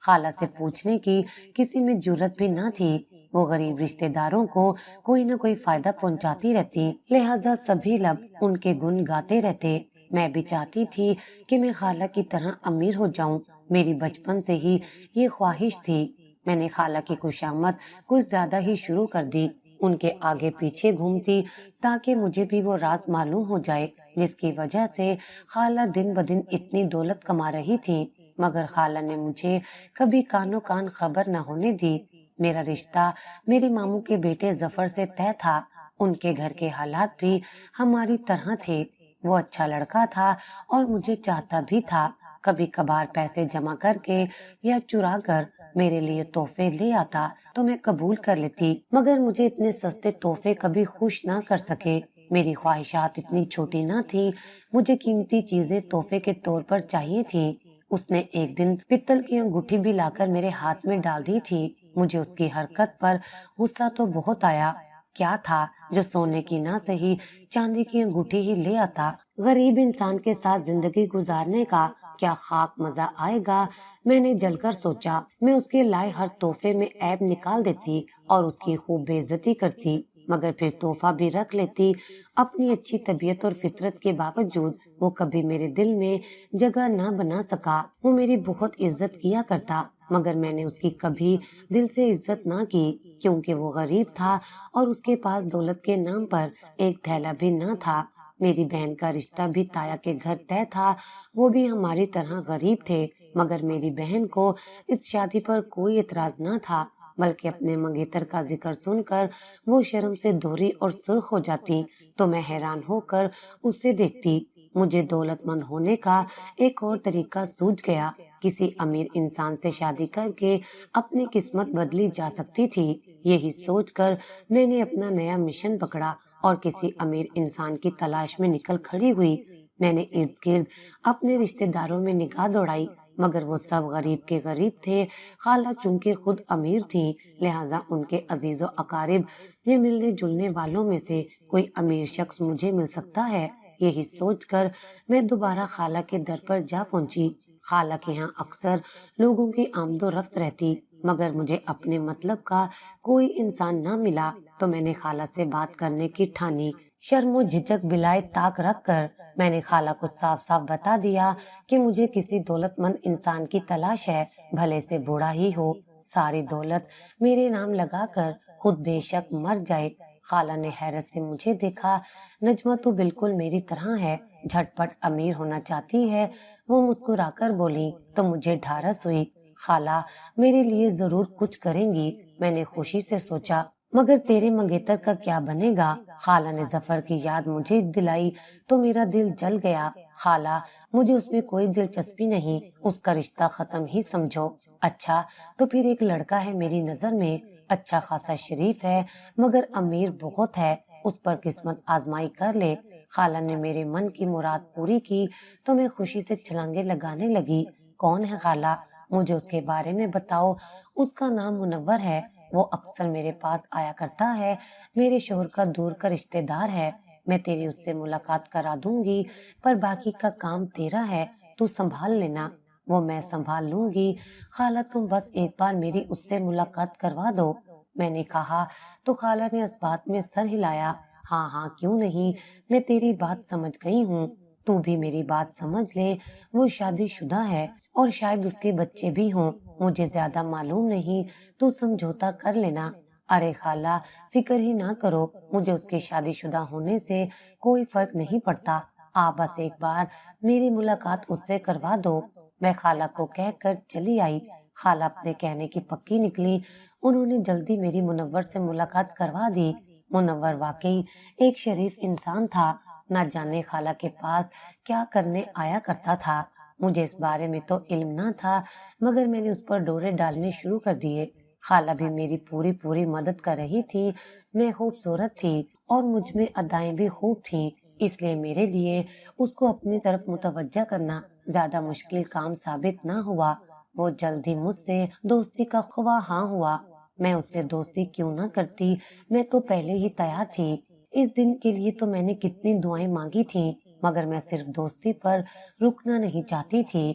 خالہ سے پوچھنے کی کسی میں جرت بھی نہ تھی۔ وہ غریب رشتہ داروں کو کوئی نہ کوئی فائدہ پہنچاتی رہتی، لہٰذا سبھی لب ان کے گن گاتے رہتے۔ میں بھی چاہتی تھی کہ میں خالہ کی طرح امیر ہو جاؤں، میری بچپن سے ہی یہ خواہش تھی۔ میں نے خالہ کی خوشامد کچھ زیادہ ہی شروع کر دی، ان کے آگے پیچھے گھومتی تاکہ مجھے بھی وہ راز معلوم ہو جائے جس کی وجہ سے خالہ دن بدن اتنی دولت کما رہی تھی، مگر خالہ نے مجھے کبھی کانوں کان خبر نہ ہونے دی۔ میرا رشتہ میرے ماموں کے بیٹے ظفر سے طے تھا، ان کے گھر کے حالات بھی ہماری طرح تھے۔ وہ اچھا لڑکا تھا اور مجھے چاہتا بھی تھا۔ کبھی کبھار پیسے جمع کر کے یا چرا کر میرے لیے تحفے لے آتا تو میں قبول کر لیتی، مگر مجھے اتنے سستے تحفے کبھی خوش نہ کر سکے۔ میری خواہشات اتنی چھوٹی نہ تھی، مجھے قیمتی چیزیں تحفے کے طور پر چاہیے تھی۔ اس نے ایک دن پتل کی انگوٹھی بھی لا کر میرے ہاتھ میں ڈال دی تھی۔ مجھے اس کی حرکت پر غصہ تو بہت آیا۔ کیا تھا جو سونے کی نہ سہی چاندی کی انگوٹھی ہی لے آتا؟ غریب انسان کے ساتھ زندگی گزارنے کا کیا خاک مزہ آئے گا؟ میں نے جل کر سوچا۔ میں اس کے لائے ہر تحفے میں عیب نکال دیتی اور اس کی خوب بے عزتی کرتی، مگر پھر تحفہ بھی رکھ لیتی۔ اپنی اچھی طبیعت اور فطرت کے باوجود وہ کبھی میرے دل میں جگہ نہ بنا سکا۔ وہ میری بہت عزت کیا کرتا، مگر میں نے اس کی کبھی دل سے عزت نہ کی، کیونکہ وہ غریب تھا اور اس کے پاس دولت کے نام پر ایک تھیلا بھی نہ تھا۔ میری بہن کا رشتہ بھی تایا کے گھر طے تھا، وہ بھی ہماری طرح غریب تھے، مگر میری بہن کو اس شادی پر کوئی اعتراض نہ تھا، بلکہ اپنے منگیتر کا ذکر سن کر وہ شرم سے دوہری اور سرخ ہو جاتی تو میں حیران ہو کر اس سے دیکھتی۔ مجھے دولت مند ہونے کا ایک اور طریقہ سوجھ گیا۔ کسی امیر انسان سے شادی کر کے اپنی قسمت بدلی جا سکتی تھی۔ یہی سوچ کر میں نے اپنا نیا مشن پکڑا اور کسی امیر انسان کی تلاش میں نکل کھڑی ہوئی۔ میں نے ارد گرد اپنے رشتہ داروں میں نگاہ دوڑائی، مگر وہ سب غریب کے غریب تھے۔ خالہ چونکہ خود امیر تھی، لہٰذا ان کے عزیز و اقارب یا ملنے جلنے والوں میں سے کوئی امیر شخص مجھے مل سکتا ہے۔ یہی سوچ کر میں دوبارہ خالہ کے در پر جا پہنچی۔ خالہ کے ہاں اکثر لوگوں کی آمد و رفت رہتی، مگر مجھے اپنے مطلب کا کوئی انسان نہ ملا تو میں نے خالہ سے بات کرنے کی ٹھانی۔ شرم و جھجک بلائے طاق رکھ کر میں نے خالہ کو صاف صاف بتا دیا کہ مجھے کسی دولت مند انسان کی تلاش ہے، بھلے سے بوڑھا ہی ہو، ساری دولت میرے نام لگا کر خود بے شک مر جائے۔ خالہ نے حیرت سے مجھے دیکھا۔ نجمہ تو بالکل میری طرح ہے، جھٹ پٹ امیر ہونا چاہتی ہے۔ وہ مسکرا کر بولی تو مجھے ڈھارس ہوئی۔ خالہ میرے لیے ضرور کچھ کریں گی، میں نے خوشی سے سوچا، مگر تیرے منگیتر کا کیا بنے گا؟ خالہ نے ظفر کی یاد مجھے دلائی تو میرا دل جل گیا۔ خالہ مجھے اس میں کوئی دلچسپی نہیں، اس کا رشتہ ختم ہی سمجھو۔ اچھا تو پھر ایک لڑکا ہے میری نظر میں، اچھا خاصا شریف ہے، مگر امیر بہت ہے، اس پر قسمت آزمائی کر لے۔ خالہ نے میرے من کی مراد پوری کی تو میں خوشی سے چھلانگے لگانے لگی۔ کون ہے خالہ؟ مجھے اس کے بارے میں بتاؤ۔ اس کا نام منور ہے، وہ اکثر میرے پاس آیا کرتا ہے، میرے شوہر کا دور کا رشتہ دار ہے۔ میں تیری اس سے ملاقات کرا دوں گی، پر باقی کا کام تیرا ہے، تو سنبھال لینا۔ وہ میں سنبھال لوں گی، خالہ تم بس ایک بار میری اس سے ملاقات کروا دو۔ میں نے کہا تو خالہ نے اس بات میں سر ہلایا۔ ہاں ہاں کیوں نہیں، میں تیری بات سمجھ گئی ہوں، تو بھی میری بات سمجھ لے۔ وہ شادی شدہ ہے اور شاید اس کے بچے بھی ہوں، مجھے زیادہ معلوم نہیں، تو سمجھوتا کر لینا۔ ارے خالہ فکر ہی نہ کرو، مجھے اس کے شادی شدہ ہونے سے کوئی فرق نہیں پڑتا، آپ بس ایک بار میری ملاقات اس سے کروا دو۔ میں خالہ کو کہہ کر چلی آئی۔ خالہ اپنے کہنے کی پکی نکلی، انہوں نے جلدی میری منور سے ملاقات کروا دی۔ منور واقعی ایک شریف انسان تھا، نہ جانے خالہ کے پاس کیا کرنے آیا کرتا تھا۔ مجھے اس بارے میں تو علم نہ تھا، مگر میں نے اس پر ڈورے ڈالنے شروع کر دیے۔ خالہ بھی میری پوری مدد کر رہی تھی۔ میں خوبصورت تھی اور مجھ میں ادائیں بھی خوب تھیں، اس لیے میرے لیے اس کو اپنی طرف متوجہ کرنا زیادہ مشکل کام ثابت نہ ہوا۔ وہ جلدی مجھ سے دوستی کا خواہاں ہوا۔ میں اس سے دوستی کیوں نہ کرتی، میں تو پہلے ہی تیار تھی۔ اس دن کے لیے تو میں نے کتنی دعائیں مانگی تھیں، مگر میں صرف دوستی پر رکنا نہیں چاہتی تھی۔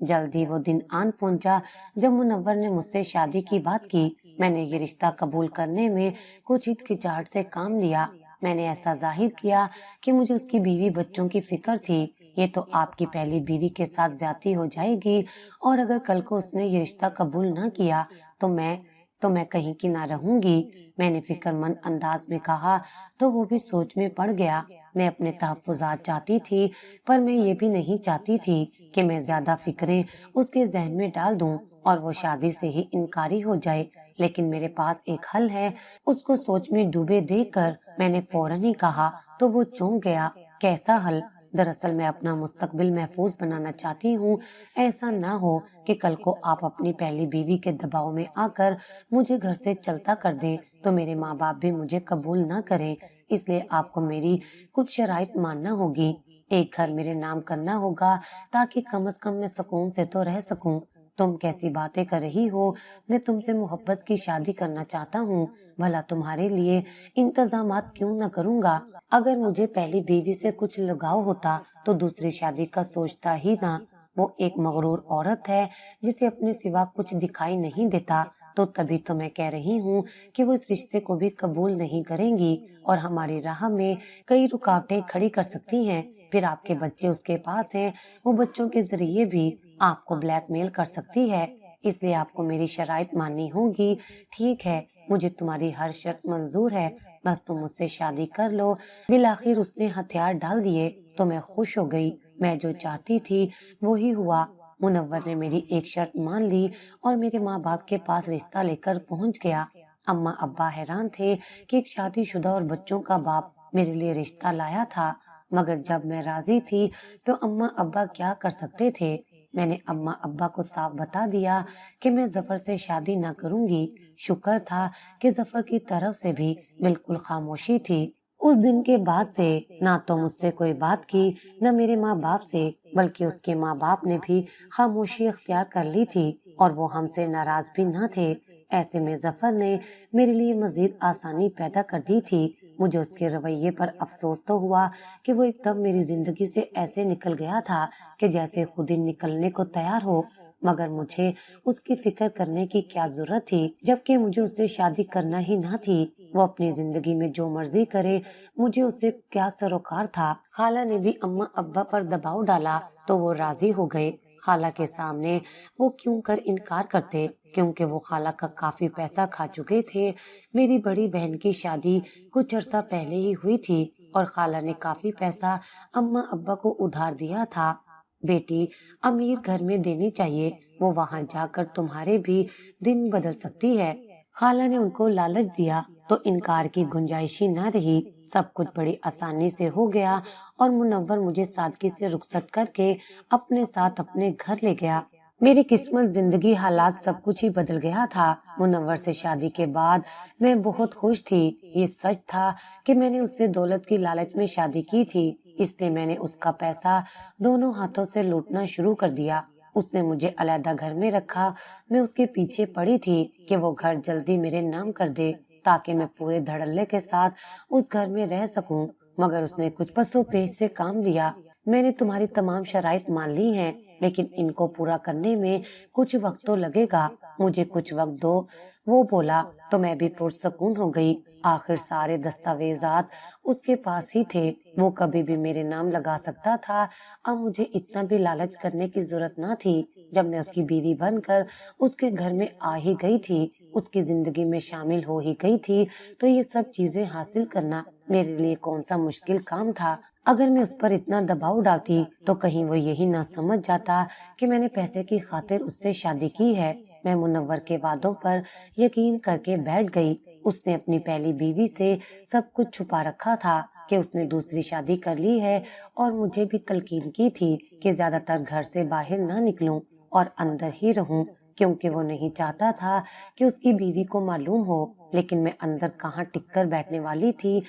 جلد ہی وہ دن آن پہنچا جب منور نے مجھ سے شادی کی بات کی۔ میں نے یہ رشتہ قبول کرنے میں کچھ ہچکچاہٹ سے کام لیا۔ میں نے ایسا ظاہر کیا کہ مجھے اس کی بیوی بچوں کی فکر تھی۔ یہ تو آپ کی پہلی بیوی کے ساتھ زیادتی ہو جائے گی، اور اگر کل کو اس نے یہ رشتہ قبول نہ کیا تو میں کہیں کی نہ رہوں گی۔ میں نے فکر مند انداز میں کہا تو وہ بھی سوچ میں پڑ گیا۔ میں اپنے تحفظات چاہتی تھی، پر میں یہ بھی نہیں چاہتی تھی کہ میں زیادہ فکریں اس کے ذہن میں ڈال دوں اور وہ شادی سے ہی انکاری ہو جائے۔ لیکن میرے پاس ایک حل ہے۔ اس کو سوچ میں ڈوبے دیکھ کر میں نے فوراً ہی کہا تو وہ چونک گیا۔ کیسا حل؟ دراصل میں اپنا مستقبل محفوظ بنانا چاہتی ہوں۔ ایسا نہ ہو کہ کل کو آپ اپنی پہلی بیوی کے دباؤ میں آ کر مجھے گھر سے چلتا کر دیں تو میرے ماں باپ بھی مجھے قبول نہ کریں۔ اس لیے آپ کو میری کچھ شرائط ماننا ہوگی۔ ایک گھر میرے نام کرنا ہوگا تاکہ کم از کم میں سکون سے تو رہ سکوں۔ تم کیسی باتیں کر رہی ہو؟ میں تم سے محبت کی شادی کرنا چاہتا ہوں، بھلا تمہارے لیے انتظامات کیوں نہ کروں گا؟ اگر مجھے پہلی بیوی سے کچھ لگاؤ ہوتا تو دوسری شادی کا سوچتا ہی نہ۔ وہ ایک مغرور عورت ہے جسے اپنے سوا کچھ دکھائی نہیں دیتا، تو تبھی تو میں کہہ رہی ہوں کہ وہ اس رشتے کو بھی قبول نہیں کریں گی اور ہماری راہ میں کئی رکاوٹیں کھڑی کر سکتی ہیں۔ پھر آپ کے بچے اس کے پاس ہیں، وہ بچوں کے ذریعے بھی آپ کو بلیک میل کر سکتی ہے۔ اس لیے آپ کو میری شرائط ماننی ہوگی۔ ٹھیک ہے، مجھے تمہاری ہر شرط منظور ہے، بس تم مجھ سے شادی کر لو۔ بالآخر اس نے ہتھیار ڈال دیے تو میں خوش ہو گئی۔ میں جو چاہتی تھی وہی ہوا۔ منور نے میری ایک شرط مان لی اور میرے ماں باپ کے پاس رشتہ لے کر پہنچ گیا۔ اماں ابا حیران تھے کہ ایک شادی شدہ اور بچوں کا باپ میرے لیے رشتہ لایا تھا، مگر جب میں راضی تھی تو اماں ابا کیا کر سکتے تھے؟ میں نے اماں ابا کو صاف بتا دیا کہ میں ظفر سے شادی نہ کروں گی۔ شکر تھا کہ ظفر کی طرف سے بھی بالکل خاموشی تھی۔ اس دن کے بعد سے نہ تو مجھ سے کوئی بات کی، نہ میرے ماں باپ سے، بلکہ اس کے ماں باپ نے بھی خاموشی اختیار کر لی تھی اور وہ ہم سے ناراض بھی نہ تھے۔ ایسے میں ظفر نے میرے لیے مزید آسانی پیدا کر دی تھی۔ مجھے اس کے رویے پر افسوس تو ہوا کہ وہ ایک دم میری زندگی سے ایسے نکل گیا تھا کہ جیسے خود ہی نکلنے کو تیار ہو، مگر مجھے اس کی فکر کرنے کی کیا ضرورت تھی جبکہ مجھے اس سے شادی کرنا ہی نہ تھی۔ وہ اپنی زندگی میں جو مرضی کرے، مجھے اس سے کیا سروکار تھا۔ خالہ نے بھی اماں ابا پر دباؤ ڈالا تو وہ راضی ہو گئے۔ خالہ کے سامنے وہ کیوں کر انکار کرتے، کیونکہ وہ خالہ کا کافی پیسہ کھا چکے تھے۔ میری بڑی بہن کی شادی کچھ عرصہ پہلے ہی ہوئی تھی اور خالہ نے کافی پیسہ اماں ابا کو ادھار دیا تھا۔ بیٹی، امیر گھر میں دینی چاہیے، وہ وہاں جا کر تمہارے بھی دن بدل سکتی ہے۔ خالہ نے ان کو لالچ دیا تو انکار کی گنجائش ہی نہ رہی۔ سب کچھ بڑی آسانی سے ہو گیا اور منور مجھے سادگی سے رخصت کر کے اپنے ساتھ اپنے گھر لے گیا۔ میری قسمت، زندگی، حالات سب کچھ ہی بدل گیا تھا۔ منور سے شادی کے بعد میں بہت خوش تھی۔ یہ سچ تھا کہ میں نے اس سے دولت کی لالچ میں شادی کی تھی، اس لیے میں نے اس کا پیسہ دونوں ہاتھوں سے لوٹنا شروع کر دیا۔ اس نے مجھے علیحدہ گھر میں رکھا۔ میں اس کے پیچھے پڑی تھی کہ وہ گھر جلدی میرے نام کر دے تاکہ میں پورے دھڑلے کے ساتھ اس گھر میں رہ سکوں، مگر اس نے کچھ پس و پیش سے کام لیا۔ میں نے تمہاری تمام شرائط مان لی ہیں، لیکن ان کو پورا کرنے میں کچھ وقت تو لگے گا، مجھے کچھ وقت دو۔ وہ بولا تو میں بھی پرسکون ہو گئی۔ آخر سارے دستاویزات اس کے پاس ہی تھے، وہ کبھی بھی میرے نام لگا سکتا تھا۔ اب مجھے اتنا بھی لالچ کرنے کی ضرورت نہ تھی۔ جب میں اس کی بیوی بن کر اس کے گھر میں آ ہی گئی تھی، اس کی زندگی میں شامل ہو ہی گئی تھی، تو یہ سب چیزیں حاصل کرنا میرے لیے کون سا مشکل کام تھا۔ اگر میں اس پر اتنا دباؤ ڈالتی تو کہیں وہ یہی نہ سمجھ جاتا کہ میں نے پیسے کی خاطر اس سے شادی کی ہے۔ میں منور کے وعدوں پر یقین کر کے بیٹھ گئی۔ اس نے اپنی پہلی بیوی سے سب کچھ چھپا رکھا تھا کہ اس نے دوسری شادی کر لی ہے، اور مجھے بھی تلقین کی تھی کہ زیادہ تر گھر سے باہر نہ نکلوں اور اندر ہی رہوں، کیونکہ وہ نہیں چاہتا تھا کہ اس کی بیوی کو معلوم ہو۔ لیکن میں اندر کہاں ٹک کر بیٹھنے والی تھی؟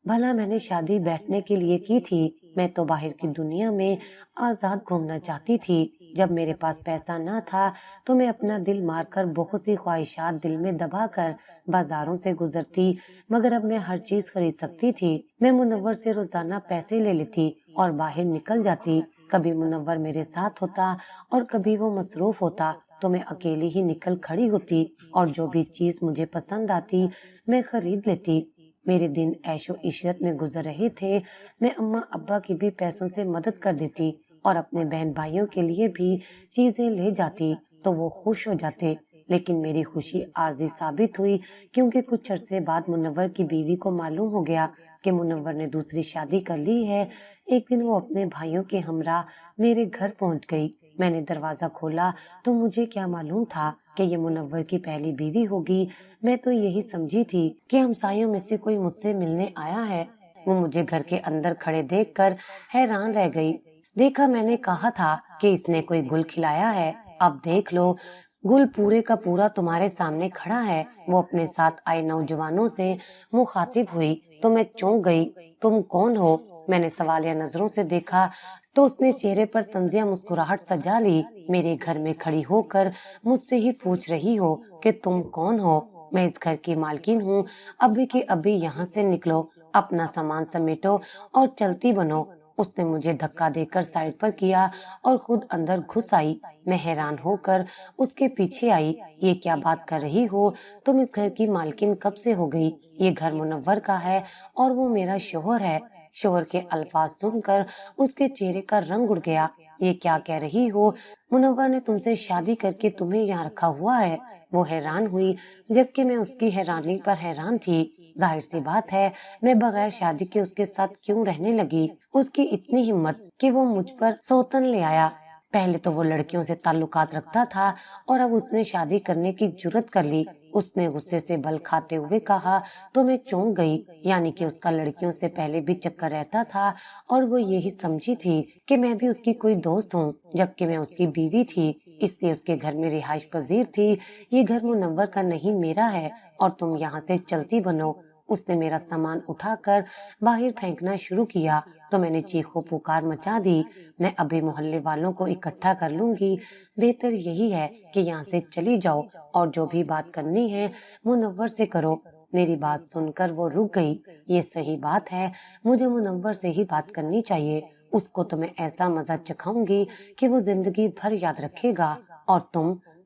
بھلا میں نے شادی بیٹھنے کے لیے کی تھی؟ میں تو باہر کی دنیا میں آزاد گھومنا چاہتی تھی۔ جب میرے پاس پیسہ نہ تھا تو میں اپنا دل مار کر بہت سی خواہشات دل میں دبا کر بازاروں سے گزرتی، مگر اب میں ہر چیز خرید سکتی تھی۔ میں منور سے روزانہ پیسے لے لیتی اور باہر نکل جاتی۔ کبھی منور میرے ساتھ ہوتا اور کبھی وہ مصروف ہوتا تو میں اکیلی ہی نکل کھڑی ہوتی اور جو بھی چیز مجھے پسند آتی میں خرید لیتی۔ میرے دن عیش و عشرت میں گزر رہے تھے۔ میں اماں ابا کی بھی پیسوں سے مدد کر دیتی اور اپنے بہن بھائیوں کے لیے بھی چیزیں لے جاتی تو وہ خوش ہو جاتے، لیکن میری خوشی عارضی ثابت ہوئی کیونکہ کچھ عرصے بعد منور کی بیوی کو معلوم ہو گیا کہ منور نے دوسری شادی کر لی ہے۔ ایک دن وہ اپنے بھائیوں کے ہمراہ میرے گھر پہنچ گئی۔ میں نے دروازہ کھولا تو مجھے کیا معلوم تھا کہ یہ منور کی پہلی بیوی ہوگی۔ میں تو یہی سمجھی تھی کہ ہمسایوں میں سے کوئی مجھ سے ملنے آیا ہے۔ وہ مجھے گھر کے اندر کھڑے دیکھ کر حیران رہ گئی۔ دیکھا میں نے کہا تھا کہ اس نے کوئی گل کھلایا ہے، اب دیکھ لو گل پورے کا پورا تمہارے سامنے کھڑا ہے۔ وہ اپنے ساتھ آئے نوجوانوں سے مخاطب ہوئی تو میں چونک گئی۔ تم کون ہو؟ میں نے سوالیہ نظروں سے دیکھا تو اس نے چہرے پر طنزیہ مسکراہٹ سجا لی۔ میرے گھر میں کھڑی ہو کر مجھ سے ہی پوچھ رہی ہو کہ تم کون ہو؟ میں اس گھر کی مالکن ہوں۔ ابھی کے ابھی یہاں سے نکلو، اپنا سامان سمیٹو اور چلتی بنو۔ اس نے مجھے دھکا دے کر سائڈ پر کیا اور خود اندر گھس آئی۔ میں حیران ہو کر اس کے پیچھے آئی۔ یہ کیا بات کر رہی ہو؟ تم اس گھر کی مالکن کب سے ہو گئی؟ یہ گھر منور کا ہے اور وہ میرا شوہر ہے۔ شوہر کے الفاظ سن کر اس کے چہرے کا رنگ اڑ گیا۔ یہ کیا کہہ رہی ہو؟ منور نے تم سے شادی کر کے تمہیں یہاں رکھا ہوا ہے۔ وہ حیران ہوئی جبکہ میں اس کی حیرانی پر حیران تھی۔ ظاہر سی بات ہے میں بغیر شادی کے اس کے ساتھ کیوں رہنے لگی؟ اس کی اتنی ہمت کہ وہ مجھ پر سوتن لے آیا۔ پہلے تو وہ لڑکیوں سے تعلقات رکھتا تھا اور اب اس نے شادی کرنے کی جرت کر لی۔ اس نے غصے سے بل کھاتے ہوئے کہا تو میں چونک گئی۔ یعنی کہ اس کا لڑکیوں سے پہلے بھی چکر رہتا تھا اور وہ یہی سمجھی تھی کہ میں بھی اس کی کوئی دوست ہوں، جبکہ میں اس کی بیوی تھی، اس لیے اس کے گھر میں رہائش پذیر تھی۔ یہ گھر منور کا نہیں میرا ہے اور تم یہاں سے چلتی بنو۔ اس نے میرا سامان اٹھا کر باہر پھینکنا شروع کیا تو میں نے چیخو پکار مچا دی۔ میں ابھی محلے والوں کو اکٹھا کر لوں گی، بہتر یہی ہے کہ یہاں سے چلی جاؤ اور جو بھی بات کرنی ہے منور سے کرو۔ میری بات سن کر وہ رک گئی۔ یہ صحیح بات ہے، مجھے منور سے ہی بات کرنی چاہیے۔ اس کو تو میں ایسا مزہ چکھاؤں گی کہ وہ زندگی بھر یاد رکھے گا۔ اور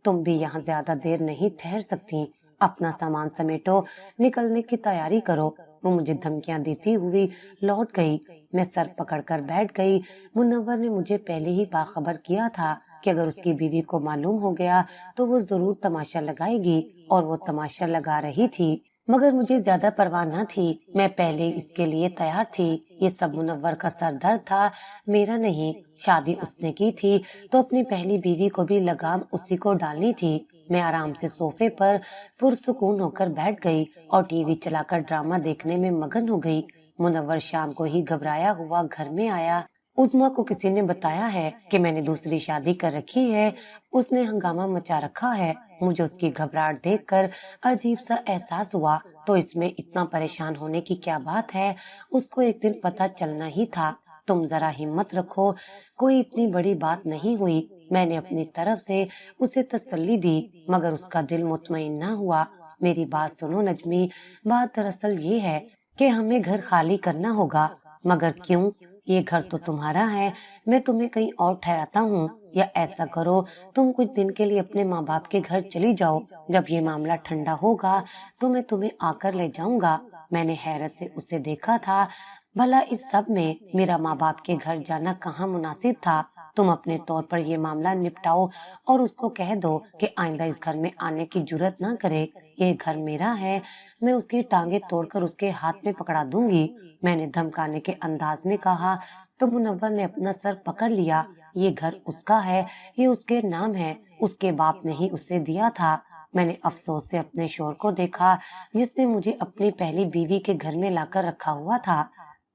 تم بھی یہاں زیادہ دیر نہیں ٹھہر سکتی۔ اپنا سامان سمیٹو، نکلنے کی تیاری کرو۔ وہ مجھے دھمکیاں دیتی ہوئی لوٹ گئی۔ میں سر پکڑ کر بیٹھ گئی۔ منور نے مجھے پہلے ہی باخبر کیا تھا کہ اگر اس کی بیوی کو معلوم ہو گیا تو وہ ضرور تماشا لگائے گی، اور وہ تماشا لگا رہی تھی۔ مگر مجھے زیادہ پرواہ نہ تھی، میں پہلے اس کے لیے تیار تھی۔ یہ سب منور کا سر درد تھا، میرا نہیں۔ شادی اس نے کی تھی تو اپنی پہلی بیوی کو بھی لگام اسی کو ڈالنی تھی۔ میں آرام سے صوفے پر پرسکون ہو کر بیٹھ گئی اور ٹی وی چلا کر ڈرامہ دیکھنے میں مگن ہو گئی۔ منور شام کو ہی گھبرایا ہوا گھر میں آیا۔ عظمیٰ کو کسی نے بتایا ہے کہ میں نے دوسری شادی کر رکھی ہے، اس نے ہنگامہ مچا رکھا ہے۔ مجھے اس کی گھبراہٹ دیکھ کر عجیب سا احساس ہوا تو اس میں اتنا پریشان ہونے کی کیا بات ہے، اس کو ایک دن پتہ چلنا ہی تھا۔ تم ذرا ہمت رکھو، کوئی اتنی بڑی بات نہیں ہوئی۔ میں نے اپنی طرف سے اسے تسلی دی مگر اس کا دل مطمئن نہ ہوا۔ میری بات سنو نجمی، بات دراصل یہ ہے کہ ہمیں گھر خالی کرنا ہوگا۔ مگر کیوں؟ یہ گھر تو تمہارا ہے، میں تمہیں کہیں اور ٹھہراتا ہوں۔ یا ایسا کرو تم کچھ دن کے لیے اپنے ماں باپ کے گھر چلی جاؤ، جب یہ معاملہ ٹھنڈا ہوگا تو میں تمہیں آ کر لے جاؤں گا۔ میں نے حیرت سے اسے دیکھا تھا، بھلا اس سب میں میرا ماں باپ کے گھر جانا کہاں مناسب تھا؟ تم اپنے طور پر یہ معاملہ نپٹاؤ اور اس کو کہہ دو کہ آئندہ اس گھر میں آنے کی جرت نہ کرے۔ یہ گھر میرا ہے، میں اس کی ٹانگیں توڑ کر اس کے ہاتھ میں پکڑا دوں گی۔ میں نے دھمکانے کے انداز میں کہا تو منور نے اپنا سر پکڑ لیا۔ یہ گھر اس کا ہے، یہ اس کے نام ہے، اس کے باپ نے ہی اسے دیا تھا۔ میں نے افسوس سے اپنے شوہر کو دیکھا جس نے مجھے اپنی پہلی بیوی کے گھر میں لا کر رکھا ہوا تھا۔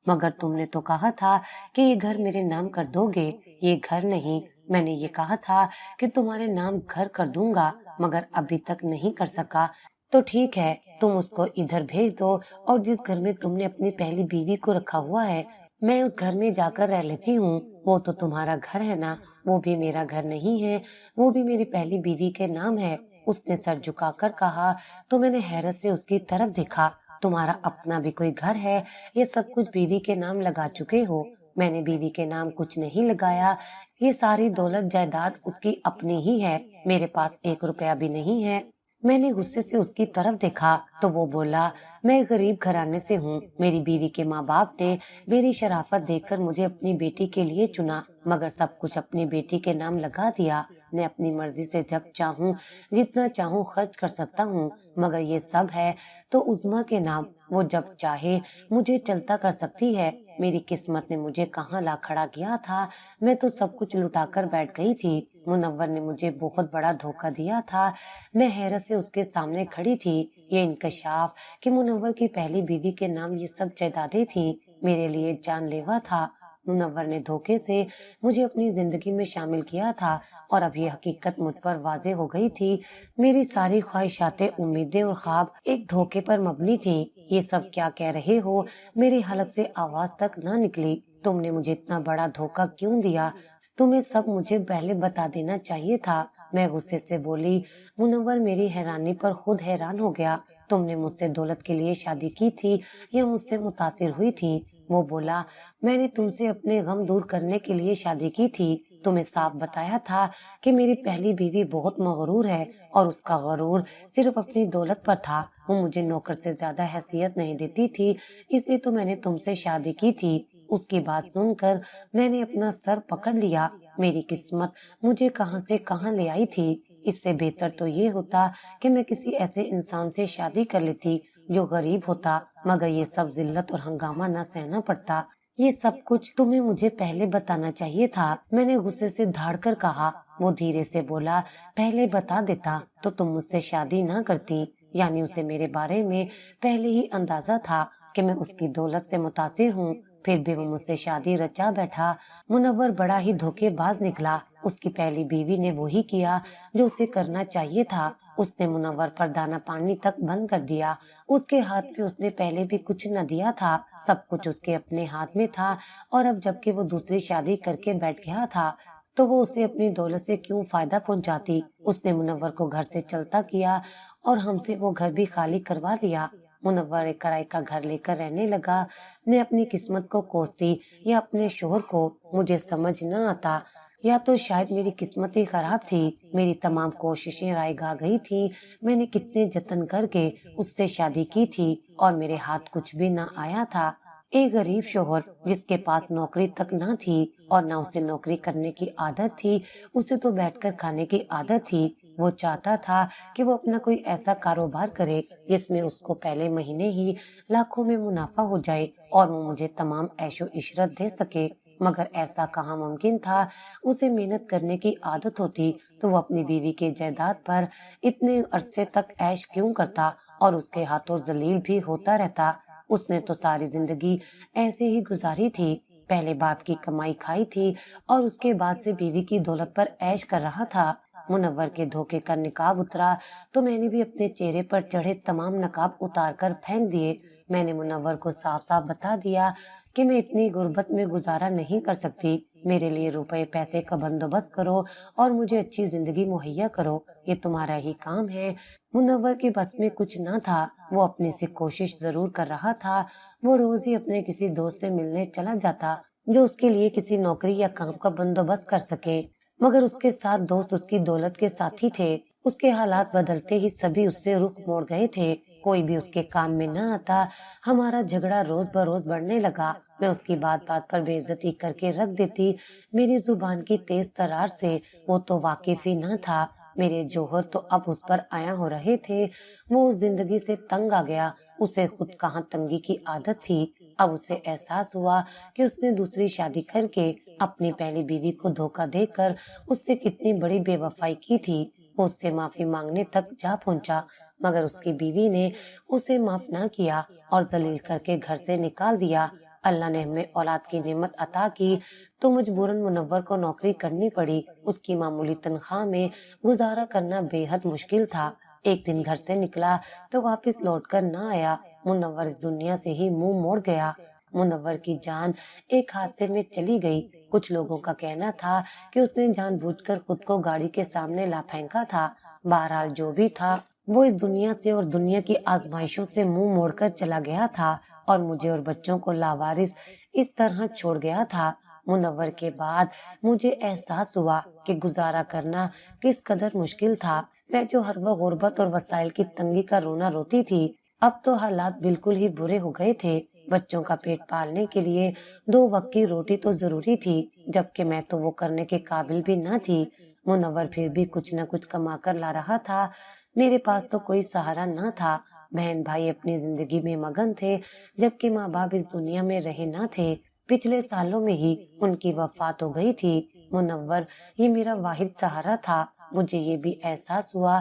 مگر تم نے تو کہا تھا کہ یہ گھر میرے نام کر دو گے۔ یہ گھر نہیں، میں نے یہ کہا تھا کہ تمہارے نام گھر کر دوں گا، مگر ابھی تک نہیں کر سکا۔ تو ٹھیک ہے، تم اس کو ادھر بھیج دو اور جس گھر میں تم نے اپنی پہلی بیوی کو رکھا ہوا ہے میں اس گھر میں جا کر رہ لیتی ہوں۔ وہ تو تمہارا گھر ہے نا؟ وہ بھی میرا گھر نہیں ہے، وہ بھی میری پہلی بیوی کے نام ہے۔ اس نے سر جھکا کر کہا تو میں نے حیرت سے اس کی طرف دیکھا۔ تمہارا اپنا بھی کوئی گھر ہے، یہ سب کچھ بیوی کے نام لگا چکے ہو؟ میں نے بیوی کے نام کچھ نہیں لگایا، یہ ساری دولت جائیداد اس کی اپنی ہی ہے، میرے پاس 1 روپیہ بھی نہیں ہے۔ میں نے غصے سے اس کی طرف دیکھا تو وہ بولا، میں غریب گھرانے سے ہوں، میری بیوی کے ماں باپ نے میری شرافت دیکھ کر مجھے اپنی بیٹی کے لیے چنا، مگر سب کچھ اپنی بیٹی کے نام لگا دیا۔ میں اپنی مرضی سے جب چاہوں جتنا چاہوں خرچ کر سکتا ہوں، مگر یہ سب ہے تو عظمیٰ کے نام، وہ جب چاہے مجھے چلتا کر سکتی ہے۔ میری قسمت نے مجھے کہاں لا کھڑا کیا تھا، میں تو سب کچھ لٹا کر بیٹھ گئی تھی۔ منور نے مجھے بہت بڑا دھوکہ دیا تھا۔ میں حیرت سے اس کے سامنے کھڑی تھی۔ یہ انکشاف کہ منور کی پہلی بیوی کے نام یہ سب جائیدادیں تھیں، میرے لیے جان لیوا تھا۔ منور نے دھوکے سے مجھے اپنی زندگی میں شامل کیا تھا اور اب یہ حقیقت مجھ پر واضح ہو گئی تھی۔ میری ساری خواہشاتیں، امیدیں اور خواب ایک دھوکے پر مبنی تھی۔ یہ سب کیا کہہ رہے ہو؟ میرے حلق سے آواز تک نہ نکلی۔ تم نے مجھے اتنا بڑا دھوکہ کیوں دیا؟ تمہیں سب مجھے پہلے بتا دینا چاہیے تھا۔ میں غصے سے بولی۔ منور میری حیرانی پر خود حیران ہو گیا۔ تم نے مجھ سے دولت کے لیے شادی کی تھی یا مجھ سے متاثر ہوئی تھی؟ وہ بولا، میں نے تم سے اپنے غم دور کرنے کے لیے شادی کی تھی۔ تمہیں صاف بتایا تھا کہ میری پہلی بیوی بہت مغرور ہے اور اس کا غرور صرف اپنی دولت پر تھا۔ وہ مجھے نوکر سے زیادہ حیثیت نہیں دیتی تھی، اس لیے تو میں نے تم سے شادی کی تھی۔ اس کی بات سن کر میں نے اپنا سر پکڑ لیا۔ میری قسمت مجھے کہاں سے کہاں لے آئی تھی۔ اس سے بہتر تو یہ ہوتا کہ میں کسی ایسے انسان سے شادی کر لیتی جو غریب ہوتا، مگر یہ سب ذلت اور ہنگامہ نہ سہنا پڑتا۔ یہ سب کچھ تمہیں مجھے پہلے بتانا چاہیے تھا، میں نے غصے سے دھاڑ کر کہا۔ وہ دھیرے سے بولا، پہلے بتا دیتا تو تم مجھ سے شادی نہ کرتی۔ یعنی اسے میرے بارے میں پہلے ہی اندازہ تھا کہ میں اس کی دولت سے متاثر ہوں، پھر بھی وہ مجھ سے شادی رچا بیٹھا۔ منور بڑا ہی دھوکے باز نکلا۔ اس کی پہلی بیوی نے وہی کیا جو اسے کرنا چاہیے تھا۔ اس نے منور پر دانا پانی تک بند کر دیا۔ اس کے ہاتھ میں اس نے پہلے بھی کچھ نہ دیا تھا، سب کچھ اس کے اپنے ہاتھ میں تھا، اور اب جبکہ وہ دوسری شادی کر کے بیٹھ گیا تھا تو وہ اسے اپنی دولت سے کیوں فائدہ پہنچاتی۔ اس نے منور کو گھر سے چلتا کیا اور ہم سے وہ گھر بھی خالی کروا لیا۔ منور ایک کرائے کا گھر لے کر رہنے لگا۔ میں اپنی قسمت کو کوستی یا اپنے شوہر کو، مجھے سمجھ نہ آتا، یا تو شاید میری قسمت ہی خراب تھی۔ میری تمام کوششیں رائے گا گئی تھی۔ میں نے کتنے جتن کر کے اس سے شادی کی تھی اور میرے ہاتھ کچھ بھی نہ آیا تھا۔ ایک غریب شوہر جس کے پاس نوکری تک نہ تھی اور نہ اسے نوکری کرنے کی عادت تھی، اسے تو بیٹھ کر کھانے کی عادت تھی۔ وہ چاہتا تھا کہ وہ اپنا کوئی ایسا کاروبار کرے جس میں اس کو پہلے مہینے ہی لاکھوں میں منافع ہو جائے اور وہ مجھے تمام عیش و عشرت دے سکے، مگر ایسا کہاں ممکن تھا۔ اسے محنت کرنے کی عادت ہوتی تو وہ اپنی بیوی کے جائیداد پر اتنے عرصے تک عیش کیوں کرتا اور اس کے ہاتھوں ذلیل بھی ہوتا رہتا۔ اس نے تو ساری زندگی ایسے ہی گزاری تھی، پہلے باپ کی کمائی کھائی تھی اور اس کے بعد سے بیوی کی دولت پر عیش کر رہا تھا۔ منور کے دھوکے کا نقاب اترا تو میں نے بھی اپنے چہرے پر چڑھے تمام نقاب اتار کر پھینک دیے۔ میں نے منور کو صاف صاف بتا دیا کہ میں اتنی غربت میں گزارا نہیں کر سکتی، میرے لیے روپے پیسے کا بندوبست کرو اور مجھے اچھی زندگی مہیا کرو، یہ تمہارا ہی کام ہے۔ منور کے بس میں کچھ نہ تھا، وہ اپنی سے کوشش ضرور کر رہا تھا۔ وہ روز ہی اپنے کسی دوست سے ملنے چلا جاتا جو اس کے لیے کسی نوکری یا کام کا بندوبست کر سکے، مگر اس کے ساتھ دوست اس کی دولت کے ساتھی تھے۔ اس کے حالات بدلتے ہی سبھی اس سے رخ موڑ گئے تھے، کوئی بھی اس کے کام میں نہ آتا۔ ہمارا جھگڑا روز بروز بڑھنے لگا، میں اس کی بات بات پر بے عزتی کر کے رکھ دیتی۔ میری زبان کی تیز ترار سے وہ تو واقف ہی نہ تھا، میرے جوہر تو اب اس پر آیا ہو رہے تھے۔ وہ اس زندگی سے تنگ آ گیا، اسے خود کہاں تنگی کی عادت تھی۔ اب اسے احساس ہوا کہ اس نے دوسری شادی کر کے اپنی پہلی بیوی کو دھوکہ دے کر اس سے کتنی بڑی بے وفائی کی تھی۔ وہ اس سے معافی مانگنے تک جا پہنچا، مگر اس کی بیوی نے اسے معاف نہ کیا اور ذلیل کر کے گھر سے نکال دیا۔ اللہ نے ہمیں اولاد کی نعمت عطا کی تو مجبوراً منور کو نوکری کرنی پڑی۔ اس کی معمولی تنخواہ میں گزارا کرنا بے حد مشکل تھا۔ ایک دن گھر سے نکلا تو واپس لوٹ کر نہ آیا۔ منور اس دنیا سے ہی منہ موڑ گیا۔ منور کی جان ایک حادثے میں چلی گئی۔ کچھ لوگوں کا کہنا تھا کہ اس نے جان بوجھ کر خود کو گاڑی کے سامنے لا پھینکا تھا۔ بہرحال جو بھی تھا، وہ اس دنیا سے اور دنیا کی آزمائشوں سے منہ موڑ کر چلا گیا تھا اور مجھے اور بچوں کو لاوارث اس طرح چھوڑ گیا تھا۔ منور کے بعد مجھے احساس ہوا کہ گزارا کرنا کس قدر مشکل تھا۔ میں جو ہر وقت غربت اور وسائل کی تنگی کا رونا روتی تھی، اب تو حالات بالکل ہی برے ہو گئے تھے۔ بچوں کا پیٹ پالنے کے لیے 2 وقت کی روٹی تو ضروری تھی، جبکہ میں تو وہ کرنے کے قابل بھی نہ تھی۔ منور پھر بھی کچھ نہ کچھ کما کر لا رہا تھا۔ میرے پاس تو کوئی سہارا نہ تھا۔ بہن بھائی اپنی زندگی میں مگن تھے، جبکہ ماں باپ اس دنیا میں رہے نہ تھے۔ پچھلے سالوں میں ہی ان کی وفات ہو گئی تھی۔ منور یہ میرا واحد سہارا تھا۔ مجھے یہ بھی احساس ہوا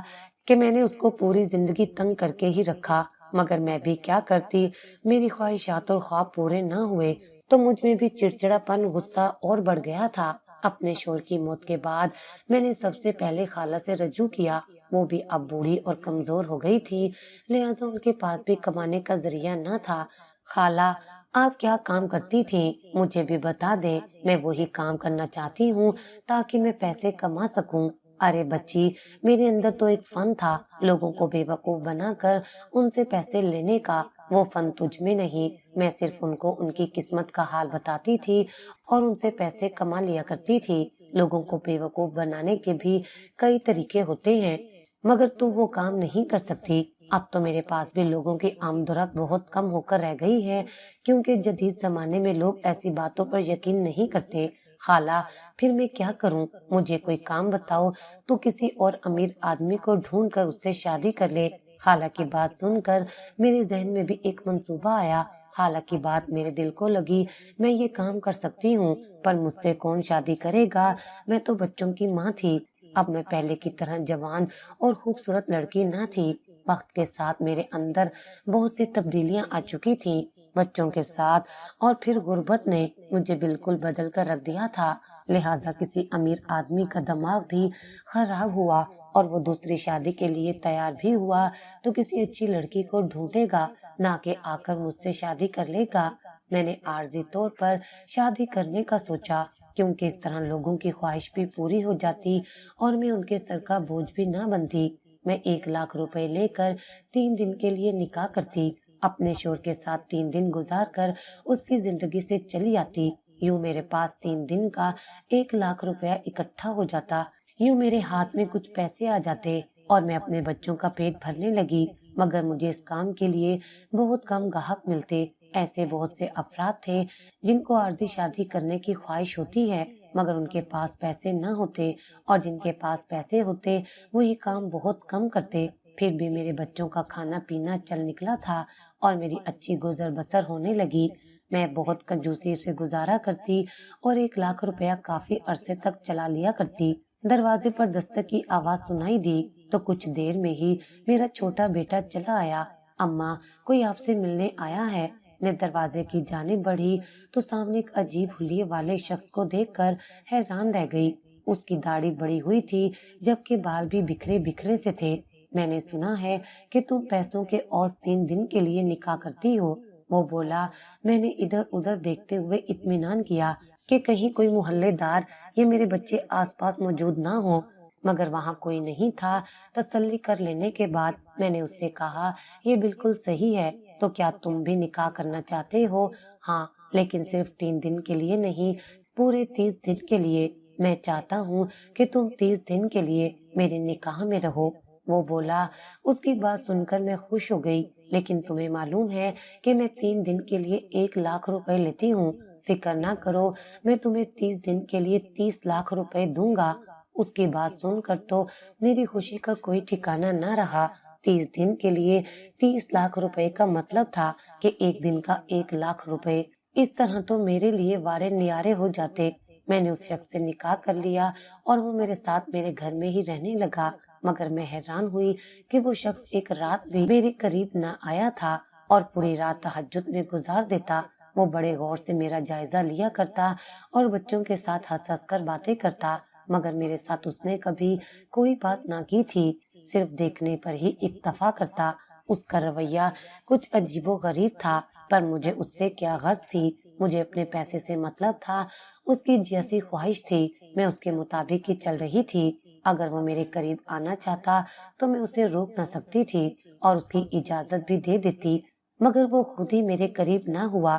کہ میں نے اس کو پوری زندگی تنگ کر کے ہی رکھا، مگر میں بھی کیا کرتی۔ میری خواہشات اور خواب پورے نہ ہوئے تو مجھ میں بھی چڑچڑا پن، غصہ اور بڑھ گیا تھا۔ اپنے شوہر کی موت کے بعد میں نے سب سے پہلے خالہ سے رجوع کیا۔ وہ بھی اب بوڑھی اور کمزور ہو گئی تھی، لہٰذا ان کے پاس بھی کمانے کا ذریعہ نہ تھا۔ خالہ، آپ کیا کام کرتی تھی؟ مجھے بھی بتا دیں، میں وہی کام کرنا چاہتی ہوں تاکہ میں پیسے کما سکوں۔ ارے بچی، میرے اندر تو ایک فن تھا، لوگوں کو بے وقوف بنا کر ان سے پیسے لینے کا۔ وہ فن تجھ میں نہیں، میں صرف ان کو ان کی قسمت کا حال بتاتی تھی اور ان سے پیسے کما لیا کرتی تھی۔ لوگوں کو بے وقوف بنانے کے بھی کئی طریقے ہوتے ہیں، مگر تو وہ کام نہیں کر سکتی۔ اب تو میرے پاس بھی لوگوں کی آمد و رفت بہت کم ہو کر رہ گئی ہے، کیونکہ جدید زمانے میں لوگ ایسی باتوں پر یقین نہیں کرتے۔ خالہ، پھر میں کیا کروں؟ مجھے کوئی کام بتاؤ تو کسی اور امیر آدمی کو ڈھونڈ کر اس سے شادی کر لے۔ خالہ کی بات سن کر میرے ذہن میں بھی ایک منصوبہ آیا۔ خالہ کی بات میرے دل کو لگی۔ میں یہ کام کر سکتی ہوں، پر مجھ سے کون شادی کرے گا؟ میں تو بچوں کی ماں تھی۔ اب میں پہلے کی طرح جوان اور خوبصورت لڑکی نہ تھی۔ وقت کے ساتھ میرے اندر بہت سی تبدیلیاں آ چکی تھیں۔ بچوں کے ساتھ اور پھر غربت نے مجھے بالکل بدل کر رکھ دیا تھا، لہٰذا کسی امیر آدمی کا دماغ بھی خراب ہوا اور وہ دوسری شادی کے لیے تیار بھی ہوا تو کسی اچھی لڑکی کو ڈھونڈے گا، نہ کہ آ کر مجھ سے شادی کر لے گا۔ میں نے عارضی طور پر شادی کرنے کا سوچا، کیونکہ اس طرح لوگوں کی خواہش بھی پوری ہو جاتی اور میں ان کے سر کا بوجھ بھی نہ بنتی۔ میں 1 لاکھ روپے لے کر 3 دن کے لیے نکاح کرتی، اپنے شوہر کے ساتھ 3 دن گزار کر اس کی زندگی سے چلی آتی۔ یوں میرے پاس 3 دن کا 1 لاکھ روپیہ اکٹھا ہو جاتا۔ یوں میرے ہاتھ میں کچھ پیسے آ جاتے اور میں اپنے بچوں کا پیٹ بھرنے لگی، مگر مجھے اس کام کے لیے بہت کم گاہک ملتے۔ ایسے بہت سے افراد تھے جن کو عارضی شادی کرنے کی خواہش ہوتی ہے، مگر ان کے پاس پیسے نہ ہوتے، اور جن کے پاس پیسے ہوتے وہ یہ کام بہت کم کرتے۔ پھر بھی میرے بچوں کا کھانا پینا چل نکلا تھا اور میری اچھی گزر بسر ہونے لگی۔ میں بہت کنجوسی سے گزارا کرتی اور 1 لاکھ روپیہ کافی عرصے تک چلا لیا کرتی۔ دروازے پر دستک کی آواز سنائی دی تو کچھ دیر میں ہی میرا چھوٹا بیٹا چلا آیا۔ اماں، کوئی آپ سے ملنے آیا ہے۔ میں دروازے کی جانب بڑھی تو سامنے ایک عجیب حلیے والے شخص کو دیکھ کر حیران رہ گئی۔ اس کی داڑھی بڑی ہوئی تھی، جبکہ بال بھی بکھرے بکھرے سے تھے۔ میں نے سنا ہے کہ تم پیسوں کے عوض 3 دن کے لیے نکاح کرتی ہو، وہ بولا۔ میں نے ادھر ادھر دیکھتے ہوئے اطمینان کیا کہ کہیں کوئی محلے دار یا میرے بچے آس پاس موجود نہ ہو، مگر وہاں کوئی نہیں تھا۔ تسلی کر لینے کے بعد میں نے اس سے کہا، یہ بالکل صحیح ہے، تو کیا تم بھی نکاح کرنا چاہتے ہو؟ ہاں، لیکن صرف 3 دن کے لیے نہیں، پورے 30 دن کے لیے۔ میں چاہتا ہوں کہ تم 30 دن کے لیے میرے نکاح میں رہو، وہ بولا۔ اس کی بات سن کر میں خوش ہو گئی، لیکن تمہیں معلوم ہے کہ میں 3 دن کے لیے 1 لاکھ روپے لیتی ہوں۔ فکر نہ کرو، میں تمہیں 30 دن کے لیے 30 لاکھ روپے دوں گا۔ اس کی بات سن کر تو میری خوشی کا کوئی ٹھکانہ نہ رہا۔ 30 دن کے لیے 30 لاکھ روپے کا مطلب تھا کہ ایک دن کا 1 لاکھ روپے۔ اس طرح تو میرے لیے وارے نیارے ہو جاتے۔ میں نے اس شخص سے نکاح کر لیا اور وہ میرے ساتھ میرے گھر میں ہی رہنے لگا، مگر میں حیران ہوئی کہ وہ شخص ایک رات بھی میرے قریب نہ آیا تھا اور پوری رات تہجد میں گزار دیتا۔ وہ بڑے غور سے میرا جائزہ لیا کرتا اور بچوں کے ساتھ ہنس ہنس کر باتیں کرتا، مگر میرے ساتھ اس نے کبھی کوئی بات نہ کی تھی، صرف دیکھنے پر ہی اکتفا کرتا۔ اس کا رویہ کچھ عجیب و غریب تھا، پر مجھے اس سے کیا غرض تھی؟ مجھے اپنے پیسے سے مطلب تھا، اس کی جیسی خواہش تھی میں اس کے مطابق ہی چل رہی تھی۔ اگر وہ میرے قریب آنا چاہتا تو میں اسے روک نہ سکتی تھی اور اس کی اجازت بھی دے دیتی، مگر وہ خود ہی میرے قریب نہ ہوا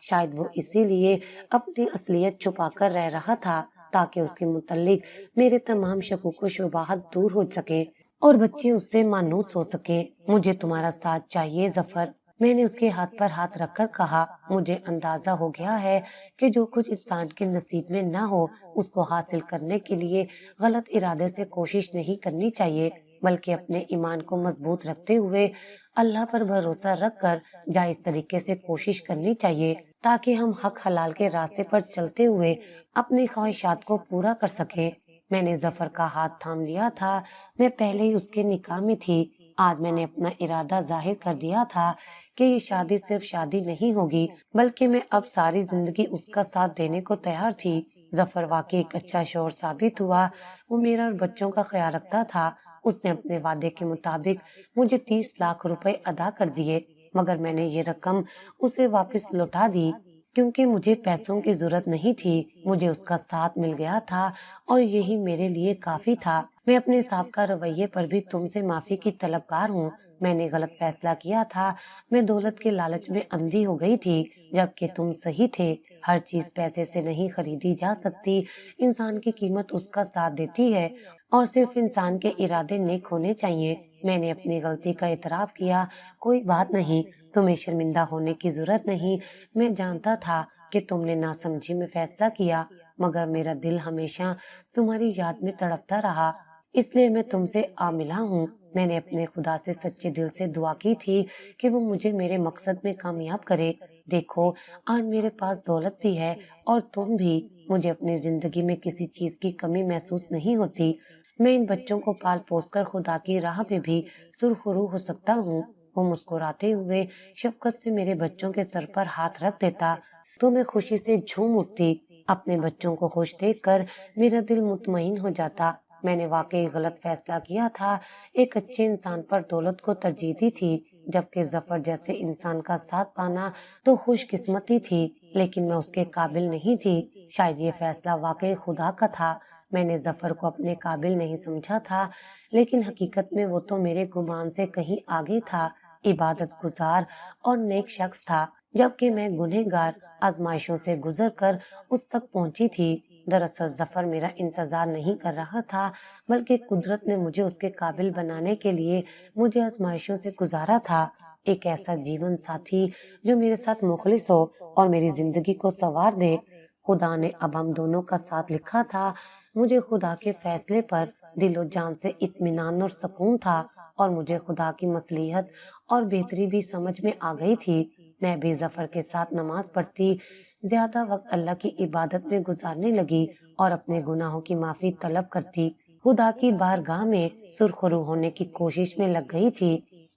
شاید وہ اسی لیے اپنی اصلیت چھپا کر رہ رہا تھا تاکہ اس کے متعلق میرے تمام شکوک و شبہات دور ہو سکے اور بچے اس سے مانوس ہو سکے۔ مجھے تمہارا ساتھ چاہیے ظفر، میں نے اس کے ہاتھ پر ہاتھ رکھ کر کہا۔ مجھے اندازہ ہو گیا ہے کہ جو کچھ انسان کے نصیب میں نہ ہو اس کو حاصل کرنے کے لیے غلط ارادے سے کوشش نہیں کرنی چاہیے، بلکہ اپنے ایمان کو مضبوط رکھتے ہوئے اللہ پر بھروسہ رکھ کر جائز طریقے سے کوشش کرنی چاہیے تاکہ ہم حق حلال کے راستے پر چلتے ہوئے اپنی خواہشات کو پورا کر سکیں۔ میں نے ظفر کا ہاتھ تھام لیا تھا، میں پہلے ہی اس کے نکاح میں تھی۔ آج میں نے اپنا ارادہ ظاہر کر دیا تھا کہ یہ شادی صرف شادی نہیں ہوگی بلکہ میں اب ساری زندگی اس کا ساتھ دینے کو تیار تھی۔ ظفر واقعی ایک اچھا شوہر ثابت ہوا، وہ میرا اور بچوں کا خیال رکھتا تھا۔ اس نے اپنے وعدے کے مطابق مجھے 30 لاکھ روپے ادا کر دیے، مگر میں نے یہ رقم اسے واپس لوٹا دی کیونکہ مجھے پیسوں کی ضرورت نہیں تھی، مجھے اس کا ساتھ مل گیا تھا اور یہی میرے لیے کافی تھا۔ میں اپنے سابقہ رویے پر بھی تم سے معافی کی طلبگار ہوں۔ میں نے غلط فیصلہ کیا تھا، میں دولت کے لالچ میں اندھی ہو گئی تھی، جبکہ تم صحیح تھے۔ ہر چیز پیسے سے نہیں خریدی جا سکتی، انسان کی قیمت اس کا ساتھ دیتی ہے اور صرف انسان کے ارادے نیک ہونے چاہیے۔ میں نے اپنی غلطی کا اعتراف کیا، کوئی بات نہیں، تمہیں شرمندہ ہونے کی ضرورت نہیں۔ میں جانتا تھا کہ تم نے ناسمجھی میں فیصلہ کیا، مگر میرا دل ہمیشہ تمہاری یاد میں تڑپتا رہا، اس لیے میں تم سے عاملہ ہوں۔ میں نے اپنے خدا سے سچے دل سے دعا کی تھی کہ وہ مجھے میرے مقصد میں کامیاب کرے۔ دیکھو آج میرے پاس دولت بھی ہے اور تم بھی، مجھے اپنی زندگی میں کسی چیز کی کمی محسوس نہیں ہوتی۔ میں ان بچوں کو پال پوس کر خدا کی راہ میں بھی سرخرو ہو سکتا ہوں۔ وہ مسکراتے ہوئے شفقت سے میرے بچوں کے سر پر ہاتھ رکھ دیتا تو میں خوشی سے جھوم اٹھتی۔ اپنے بچوں کو خوش دیکھ کر میرا دل مطمئن ہو جاتا۔ میں نے واقعی غلط فیصلہ کیا تھا، ایک اچھے انسان پر دولت کو ترجیح دی تھی، جبکہ ظفر جیسے انسان کا ساتھ پانا تو خوش قسمتی تھی، لیکن میں اس کے قابل نہیں تھی۔ شاید یہ فیصلہ واقعی خدا کا تھا۔ میں نے ظفر کو اپنے قابل نہیں سمجھا تھا، لیکن حقیقت میں وہ تو میرے گمان سے کہیں آگے تھا، عبادت گزار اور نیک شخص تھا، جبکہ میں گنہگار آزمائشوں سے گزر کر اس تک پہنچی تھی۔ دراصل ظفر میرا انتظار نہیں کر رہا تھا، بلکہ قدرت نے مجھے اس کے قابل بنانے کے لیے مجھے آزمائشوں سے گزارا تھا۔ ایک ایسا جیون ساتھی جو میرے ساتھ مخلص ہو اور میری زندگی کو سنوار دے۔ خدا نے اب ہم دونوں کا ساتھ لکھا تھا۔ مجھے خدا کے فیصلے پر دل و جان سے اطمینان اور سکون تھا اور مجھے خدا کی مصلحت اور بہتری بھی سمجھ میں آ گئی تھی۔ میں بھی ظفر کے ساتھ نماز پڑھتی، زیادہ وقت اللہ کی عبادت میں گزارنے لگی اور اپنے گناہوں کی معافی طلب کرتی۔ خدا کی بارگاہ میں سرخرو ہونے کی کوشش میں لگ گئی تھی۔